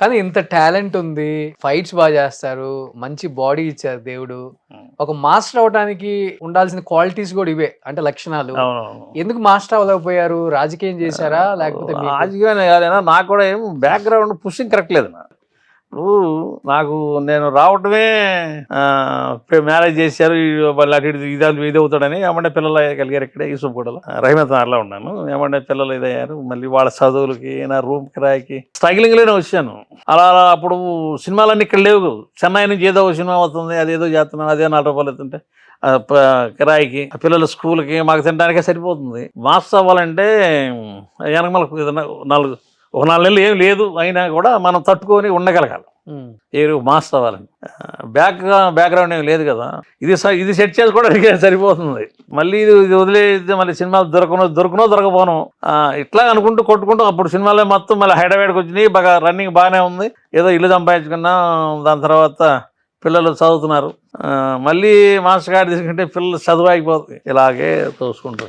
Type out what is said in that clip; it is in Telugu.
కానీ ఇంత టాలెంట్ ఉంది, ఫైట్స్ బాగా చేస్తారు, మంచి బాడీ ఇచ్చారు దేవుడు. ఒక మాస్టర్ అవ్వడానికి ఉండాల్సిన క్వాలిటీస్ కూడా ఇవే అంటే లక్షణాలు. అవునవును. ఎందుకు మాస్టర్ అవ్వలేకపోయారు? రాజకీయం చేశారా? లేకపోతే మీకు రాజకీయం కాదైనా నాకు కూడా ఏం బ్యాక్గ్రౌండ్ పుషింగ్ కరెక్ట్ లేదు నా. ఇప్పుడు నాకు నేను రావటమే మ్యారేజ్ చేశారు, వాళ్ళు అటు ఇటు ఇది అవుతాడని ఏమంటే పిల్లలు కలిగారు ఇక్కడే యూసుఫ్గూడలో రహమత్ నగర్లో ఉన్నాను. ఏమంటే పిల్లలు ఇదయ్యారు, మళ్ళీ వాళ్ళ చదువులకి నా రూమ్ కిరాయికి స్ట్రగ్లింగ్లోనే వచ్చాను. అలా అప్పుడు సినిమాలన్నీ ఇక్కడ లేవు. చెన్నై నుంచి ఏదో ఒక సినిమా అవుతుంది, అదేదో చేస్తున్నాను, అదే 4 రూపాయలు అవుతుంటే కిరాయికి పిల్లల స్కూల్కి మాకు తినడానికే సరిపోతుంది. మాస్టర్ అవ్వాలంటే వెనక మనకు ఏదైనా ఒక 4 నెలలు ఏం లేదు అయినా కూడా మనం తట్టుకొని ఉండగలగాలి. ఏరు మాస్టర్ అవ్వాలని బ్యాక్గ్రౌండ్ ఏం లేదు కదా. ఇది సెట్ చేసుకోవడానికి సరిపోతుంది. మళ్ళీ ఇది వదిలేస్తే మళ్ళీ సినిమాలు దొరకపోను ఇట్లా అనుకుంటూ కొట్టుకుంటూ అప్పుడు సినిమాలే మొత్తం మళ్ళీ హైదరాబాద్కి వచ్చినాయి. బాగా రన్నింగ్ బాగానే ఉంది, ఏదో ఇల్లు సంపాదించుకున్నా. దాని తర్వాత పిల్లలు చదువుతున్నారు. మళ్ళీ మాస్టర్ కార్డు తీసుకుంటే పిల్లలు చదువు ఆగిపోతుంది. ఇలాగే తోసుకుంటారు.